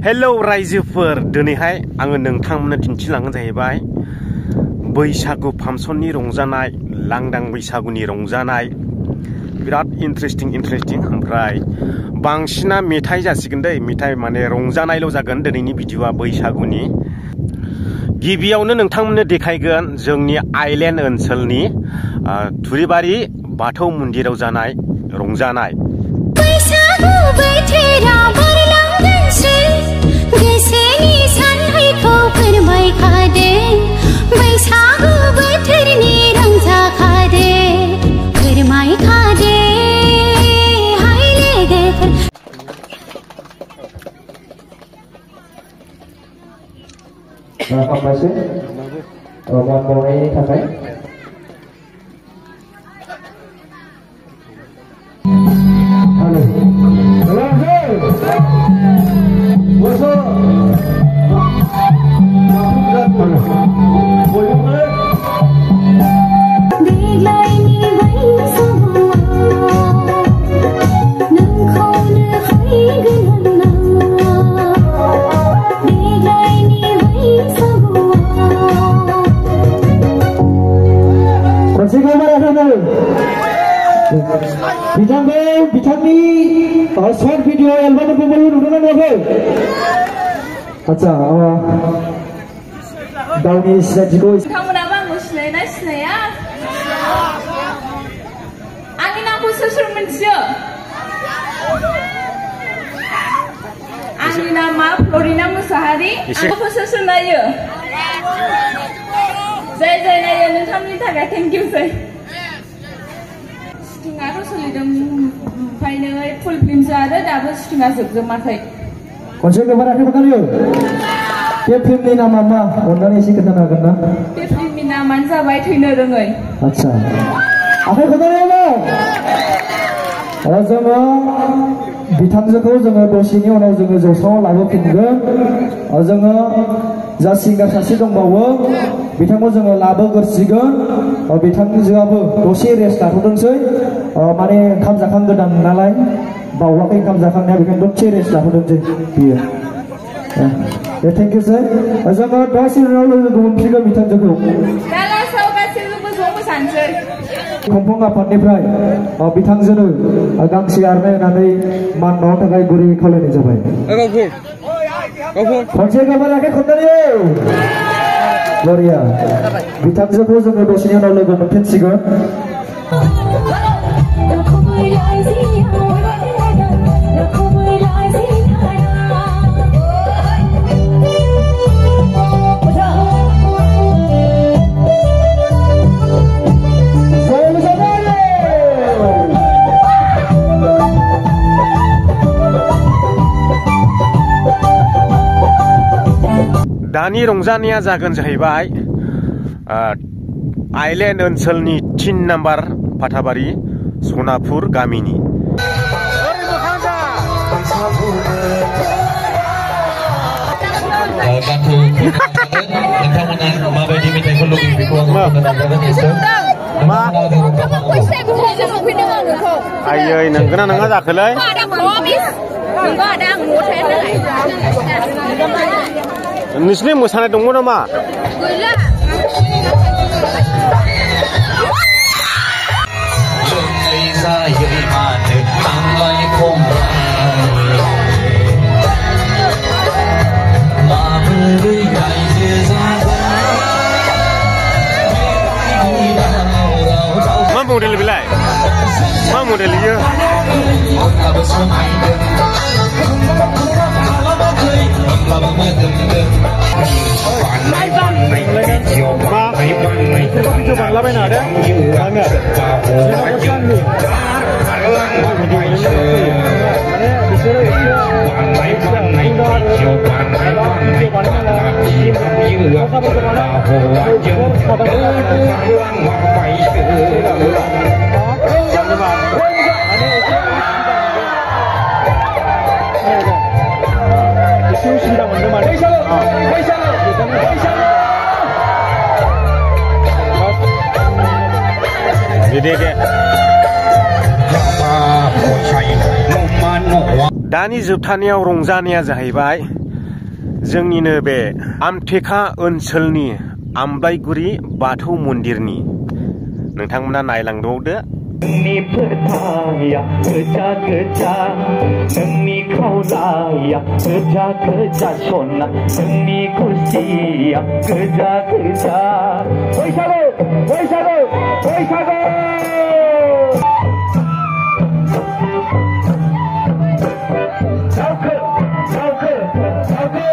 hello रायजोफोर दिनैहाय आङो नोंथांमोननो दिन्थिलांनो जाहैबाय बैसागु फांसननि रंजानाय लांदां बैसागुनि रंजानाय बिराद इन्टारेस्टिं ओमफ्राय बांसिना मेथाइ जासिगोन दै मेथाइ माने रंजानायल' जागोन दिनैनि भिडिअआ बैसागुनि गिबियावनो नोंथांमोननो देखायगोन जोंनि आइलेण्ड ओनसोलनि थुरिबारि बाथौ मन्दिराव जानाय रंजानाय बैसागु बोथोराव गोसोनि साननायखौ फोरमायखादो बैसागु बोथोरनि रंजाखादो फोरमायखादो हाय लोगोफोर हामबायसै मान बावनायनि थाखाय बिथांनि शर्ट भिडिअ एलबामफोरखौ नुदोंना नुवाखै आच्छा गावनि सिनायथिखौ नोंथांमोनाबो आंखौ सिनायोना सिनाया आंनि नामखौ सोर मिथियो आंनि नामा फ्लरिना मुसाहारि आंखौ सोर नायो जाय नायो नोंथांमोननि थाखाय थेंक इउ सै सिटिंआथ' सोलिदों ओमफ्रायनो फुल फिल्मसो आरो दाबो सिटिंआ जोबजोबाखै खनसे गोबार आखाइ फोकायो बे फिल्मनि नामा मा अन्नानै एसे खोन्थानो हागोन ना बे फिल्मनि नामानो जाबाय थैनो रोङै आच्छा आखाइ फोकायो जोङो बिथांजोखौ जोङो दसेनि उनाव जोङो जौसाङाव लाबोफिनगोन जोङो जा सिंगार सासे दंबावो बिथांखौ जोङो लाबोग्रोसिगोन बिथांजोआबो दसे रेस्ट लाथ'दोंसै माने ओंखाम जाखांगोदान नालाय बावाखै ओंखाम जाखांनाया बेखायनो दसे रेस्ट लाथ'दोंसै बियो दे थेंक इउ सै जोङो दसे उनाव लोगो मोनफिनगोन बिथांजोखौ खुंफुं आफादनिफ्राय बिथांजोनो गांसे आर'नाइ होनानै मान बावनो थाखाय गुरै खावलायनाय जाबाय खनसे गोबार आखाइ खननानै ग्ल'रिया बिथांजोखौ जोङो दसेनि उनाव लोगो मोनफिनसिगोन दानि रंजानाया जागोन जाहैबाय आइलेण्ड ओनसोलनि 3 नाम्बार फाथाबारि सनापुर गामिनि माबायदि मेथाइखौ लुबैयो बेखौ आं नाजागोन एसे आयै नोंगोना नङा जाखोलै नोंसिनि मोसानाय दंमोन नामा गैला मा मडेल बेलाय मा मडेल इयो बांलाबायनो हादों आङो दानि जोबथानायाव रंजानाया जाहैबाय जोंनिनो बे आमथेखा ओनसोलनि आमलायगुरि बाथौ मन्दिरनि नोंथांमोना नायलांबावदो नोंनि फोथाया गोजा गोजा नोंनि खावलाया गोजा गोजा सना नोंनि खुसिया गोजा गोजा बैसागु बैसागु बैसागु जावखो जावखो जावखो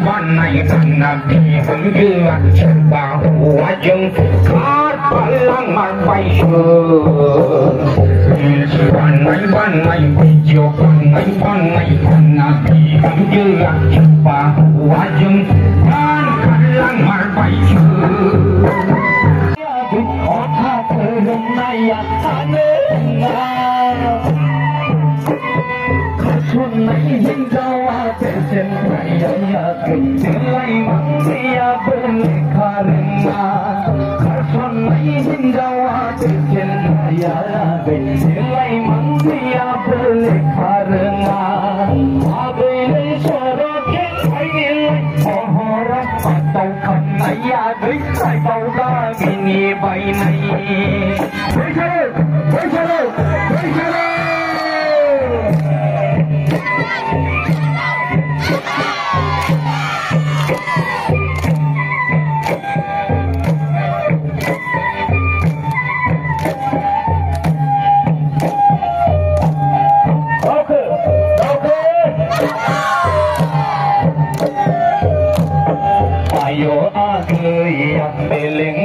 Banai nabi henggelan bahwa jeng palang marbai banai bijo banai nabi henggelan bahwa jeng palang marbai ya kota kerenaya Sunai hinggawa besen raya Kelai manusia berkarena Sunai hinggawa besen raya Kelai manusia berkarena Agai sorokin nilai Orang atau kanaya Sai bau lagi ni bainai Bersalu, bersalu, bersalu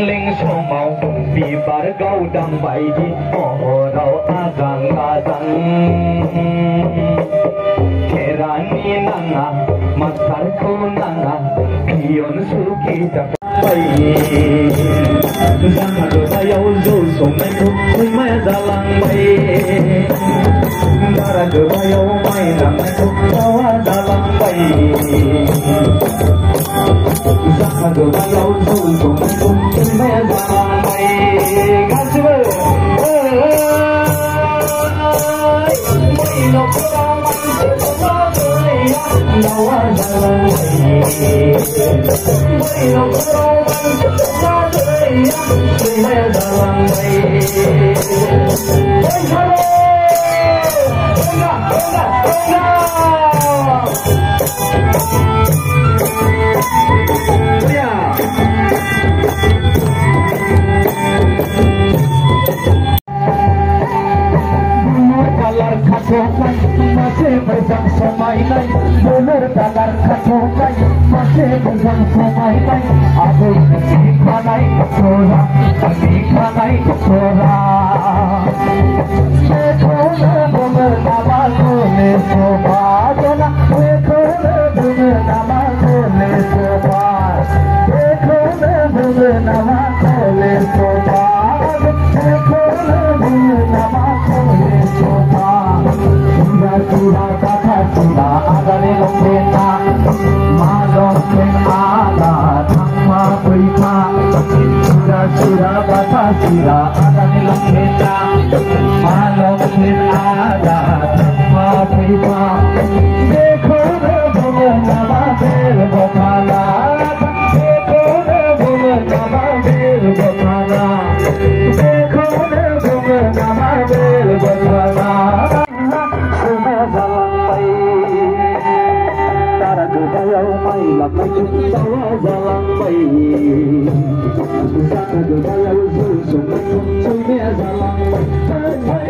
Ling somau bibar gaudang baidi orang agang-agang kerani nanga masar kunanga pion suki dapai jangan bayau zul somai tu mai dalang mai darah bayau mai ramai tu bawa dalang mai jangan bayau zul somai tu mai dalang mai kasih mai no masih bersang somai-nai bener dalar katokai masih bersang somai-nai aduh dikanai kesora dikanai kesora sekona bener nama kone soba jona sekona bener nama kone soba sekona bener nama kone soba sekona bener nama kone soba Sura kata sura ada di lomba malam ada tangma berita Sura kata sura ada di lomba malam ada tangma berita Dekho bunga nama berbokala Dekho bunga nama berbokala Dekho bunga nama berbokala Lamai bawa jalan baik Sana berbayar usul Semua jalan baik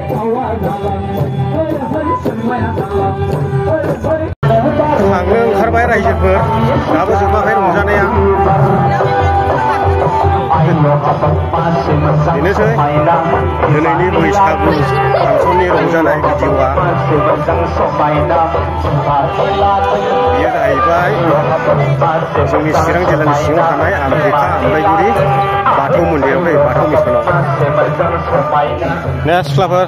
Bawa jalan baik Semua jalan baik थांनो ओंखारबाय रायजोफोर दाबो जोबाखै रंजानाया बेनोसै दिनैनि बैसागु फांसननि रंजानाय भिडिअआ बेयो जाहैबाय जोंनि चिरां जिल्लानि सिङाव थानाय आमथेखा आमलायगुरि बाथौ मन्दिराव बाथौ मिसनाव ने सिख्लाफोर